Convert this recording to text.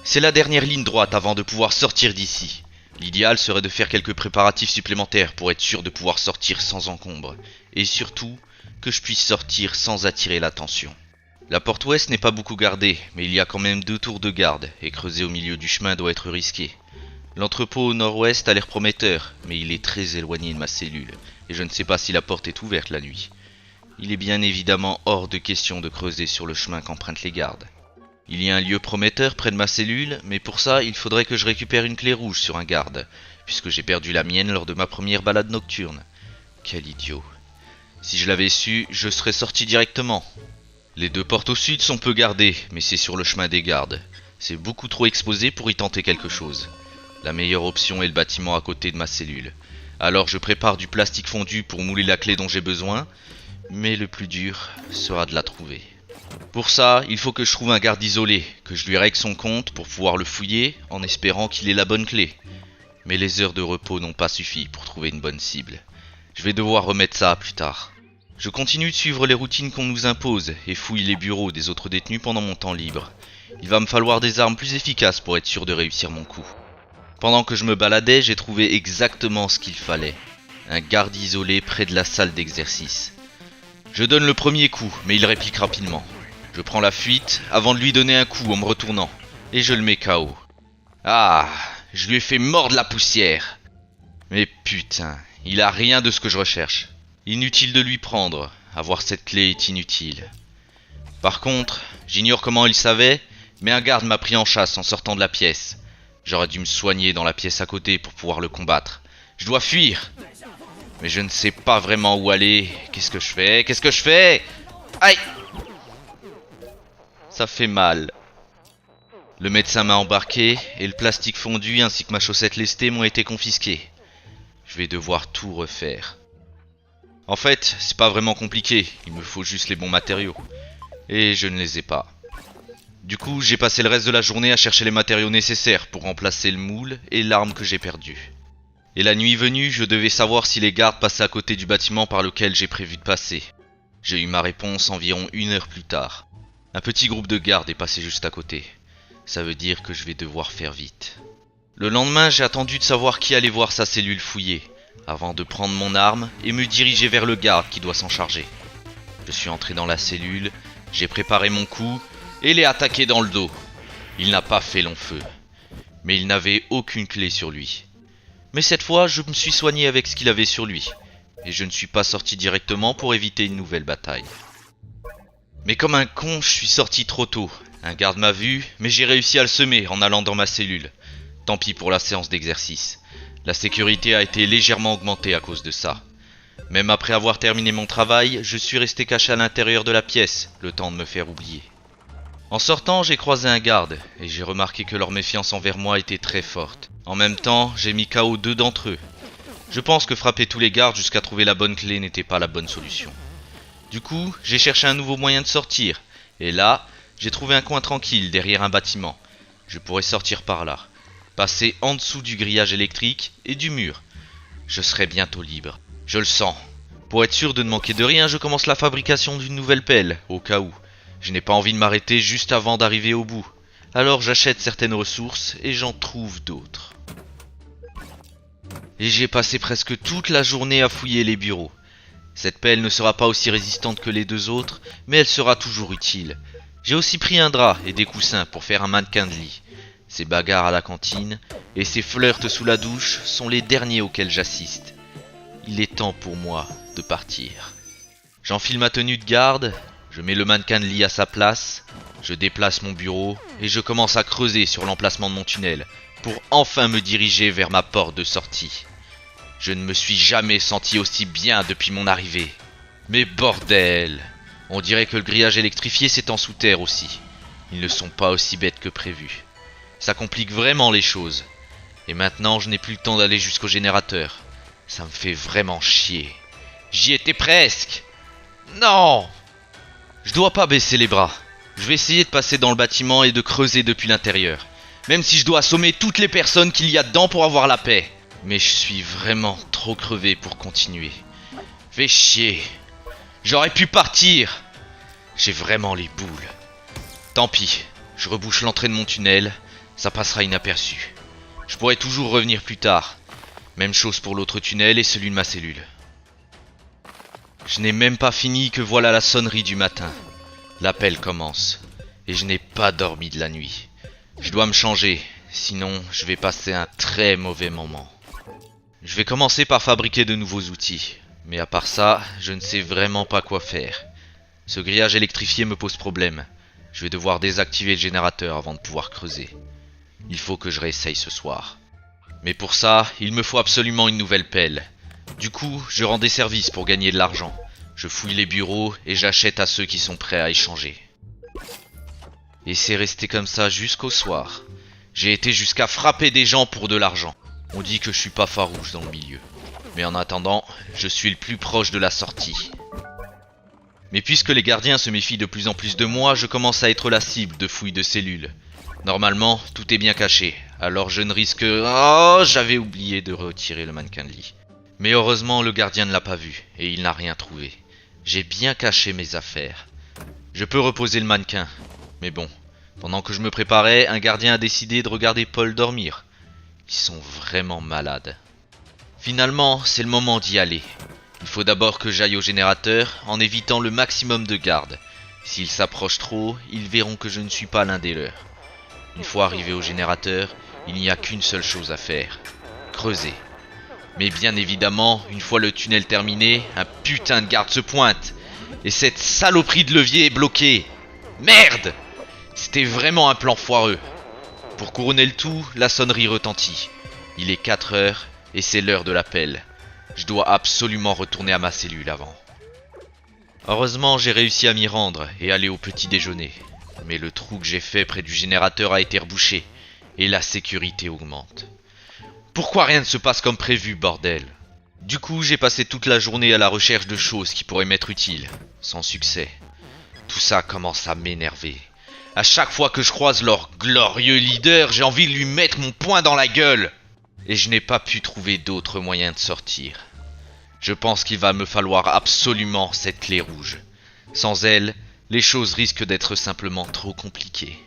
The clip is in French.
C'est la dernière ligne droite avant de pouvoir sortir d'ici. L'idéal serait de faire quelques préparatifs supplémentaires pour être sûr de pouvoir sortir sans encombre. Et surtout, que je puisse sortir sans attirer l'attention. La porte ouest n'est pas beaucoup gardée, mais il y a quand même 2 tours de garde, et creuser au milieu du chemin doit être risqué. L'entrepôt au nord-ouest a l'air prometteur, mais il est très éloigné de ma cellule, et je ne sais pas si la porte est ouverte la nuit. Il est bien évidemment hors de question de creuser sur le chemin qu'empruntent les gardes. Il y a un lieu prometteur près de ma cellule, mais pour ça, il faudrait que je récupère une clé rouge sur un garde, puisque j'ai perdu la mienne lors de ma première balade nocturne. Quel idiot. Si je l'avais su, je serais sorti directement. Les 2 portes au sud sont peu gardées, mais c'est sur le chemin des gardes. C'est beaucoup trop exposé pour y tenter quelque chose. La meilleure option est le bâtiment à côté de ma cellule. Alors je prépare du plastique fondu pour mouler la clé dont j'ai besoin, mais le plus dur sera de la trouver. Pour ça, il faut que je trouve un garde isolé, que je lui règle son compte pour pouvoir le fouiller en espérant qu'il ait la bonne clé. Mais les heures de repos n'ont pas suffi pour trouver une bonne cible. Je vais devoir remettre ça plus tard. Je continue de suivre les routines qu'on nous impose et fouille les bureaux des autres détenus pendant mon temps libre. Il va me falloir des armes plus efficaces pour être sûr de réussir mon coup. Pendant que je me baladais, j'ai trouvé exactement ce qu'il fallait. Un garde isolé près de la salle d'exercice. Je donne le premier coup, mais il réplique rapidement. Je prends la fuite avant de lui donner un coup en me retournant, et je le mets KO. Ah, je lui ai fait mordre la poussière. Mais putain, il a rien de ce que je recherche. Inutile de lui prendre, avoir cette clé est inutile. Par contre, j'ignore comment il savait, mais un garde m'a pris en chasse en sortant de la pièce. J'aurais dû me soigner dans la pièce à côté pour pouvoir le combattre. Je dois fuir. Mais je ne sais pas vraiment où aller. Qu'est-ce que je fais? Aïe! Ça fait mal. Le médecin m'a embarqué et le plastique fondu ainsi que ma chaussette lestée m'ont été confisqués. Je vais devoir tout refaire. En fait, c'est pas vraiment compliqué, il me faut juste les bons matériaux. Et je ne les ai pas. Du coup, j'ai passé le reste de la journée à chercher les matériaux nécessaires pour remplacer le moule et l'arme que j'ai perdue. Et la nuit venue, je devais savoir si les gardes passaient à côté du bâtiment par lequel j'ai prévu de passer. J'ai eu ma réponse environ 1 heure plus tard. Un petit groupe de gardes est passé juste à côté. Ça veut dire que je vais devoir faire vite. Le lendemain, j'ai attendu de savoir qui allait voir sa cellule fouillée, avant de prendre mon arme et me diriger vers le garde qui doit s'en charger. Je suis entré dans la cellule, j'ai préparé mon coup et l'ai attaqué dans le dos. Il n'a pas fait long feu, mais il n'avait aucune clé sur lui. Mais cette fois, je me suis soigné avec ce qu'il avait sur lui, et je ne suis pas sorti directement pour éviter une nouvelle bataille. Mais comme un con, je suis sorti trop tôt. Un garde m'a vu, mais j'ai réussi à le semer en allant dans ma cellule. Tant pis pour la séance d'exercice. La sécurité a été légèrement augmentée à cause de ça. Même après avoir terminé mon travail, je suis resté caché à l'intérieur de la pièce, le temps de me faire oublier. En sortant, j'ai croisé un garde, et j'ai remarqué que leur méfiance envers moi était très forte. En même temps, j'ai mis KO 2 d'entre eux. Je pense que frapper tous les gardes jusqu'à trouver la bonne clé n'était pas la bonne solution. Du coup, j'ai cherché un nouveau moyen de sortir, et là, j'ai trouvé un coin tranquille derrière un bâtiment. Je pourrais sortir par là, passer en dessous du grillage électrique et du mur. Je serai bientôt libre. Je le sens. Pour être sûr de ne manquer de rien, je commence la fabrication d'une nouvelle pelle, au cas où. Je n'ai pas envie de m'arrêter juste avant d'arriver au bout. Alors j'achète certaines ressources et j'en trouve d'autres. Et j'ai passé presque toute la journée à fouiller les bureaux. Cette pelle ne sera pas aussi résistante que les 2 autres, mais elle sera toujours utile. J'ai aussi pris un drap et des coussins pour faire un mannequin de lit. Ces bagarres à la cantine et ces flirts sous la douche sont les derniers auxquels j'assiste. Il est temps pour moi de partir. J'enfile ma tenue de garde, je mets le mannequin de lit à sa place, je déplace mon bureau et je commence à creuser sur l'emplacement de mon tunnel pour enfin me diriger vers ma porte de sortie. Je ne me suis jamais senti aussi bien depuis mon arrivée. Mais bordel! On dirait que le grillage électrifié s'étend sous terre aussi. Ils ne sont pas aussi bêtes que prévu. Ça complique vraiment les choses. Et maintenant, je n'ai plus le temps d'aller jusqu'au générateur. Ça me fait vraiment chier. J'y étais presque! Non! Je dois pas baisser les bras. Je vais essayer de passer dans le bâtiment et de creuser depuis l'intérieur. Même si je dois assommer toutes les personnes qu'il y a dedans pour avoir la paix. Mais je suis vraiment trop crevé pour continuer. Fais chier. J'aurais pu partir. J'ai vraiment les boules. Tant pis, je rebouche l'entrée de mon tunnel, ça passera inaperçu. Je pourrai toujours revenir plus tard. Même chose pour l'autre tunnel et celui de ma cellule. Je n'ai même pas fini que voilà la sonnerie du matin. L'appel commence. Et je n'ai pas dormi de la nuit. Je dois me changer, sinon je vais passer un très mauvais moment. Je vais commencer par fabriquer de nouveaux outils. Mais à part ça, je ne sais vraiment pas quoi faire. Ce grillage électrifié me pose problème. Je vais devoir désactiver le générateur avant de pouvoir creuser. Il faut que je réessaye ce soir. Mais pour ça, il me faut absolument une nouvelle pelle. Du coup, je rends des services pour gagner de l'argent. Je fouille les bureaux et j'achète à ceux qui sont prêts à échanger. Et c'est resté comme ça jusqu'au soir. J'ai été jusqu'à frapper des gens pour de l'argent. On dit que je suis pas farouche dans le milieu. Mais en attendant, je suis le plus proche de la sortie. Mais puisque les gardiens se méfient de plus en plus de moi, je commence à être la cible de fouilles de cellules. Normalement, tout est bien caché, alors je ne risque... Oh, j'avais oublié de retirer le mannequin de lit. Mais heureusement, le gardien ne l'a pas vu, et il n'a rien trouvé. J'ai bien caché mes affaires. Je peux reposer le mannequin. Mais bon, pendant que je me préparais, un gardien a décidé de regarder Paul dormir. Ils sont vraiment malades. Finalement, c'est le moment d'y aller. Il faut d'abord que j'aille au générateur, en évitant le maximum de gardes. S'ils s'approchent trop, ils verront que je ne suis pas l'un des leurs. Une fois arrivé au générateur, il n'y a qu'une seule chose à faire. Creuser. Mais bien évidemment, une fois le tunnel terminé, un putain de garde se pointe. Et cette saloperie de levier est bloquée. Merde! C'était vraiment un plan foireux. Pour couronner le tout, la sonnerie retentit. Il est 4 heures et c'est l'heure de l'appel. Je dois absolument retourner à ma cellule avant. Heureusement, j'ai réussi à m'y rendre et aller au petit déjeuner. Mais le trou que j'ai fait près du générateur a été rebouché et la sécurité augmente. Pourquoi rien ne se passe comme prévu, bordel? Du coup, j'ai passé toute la journée à la recherche de choses qui pourraient m'être utiles, sans succès. Tout ça commence à m'énerver. À chaque fois que je croise leur glorieux leader, j'ai envie de lui mettre mon poing dans la gueule. Et je n'ai pas pu trouver d'autre moyen de sortir. Je pense qu'il va me falloir absolument cette clé rouge. Sans elle, les choses risquent d'être simplement trop compliquées.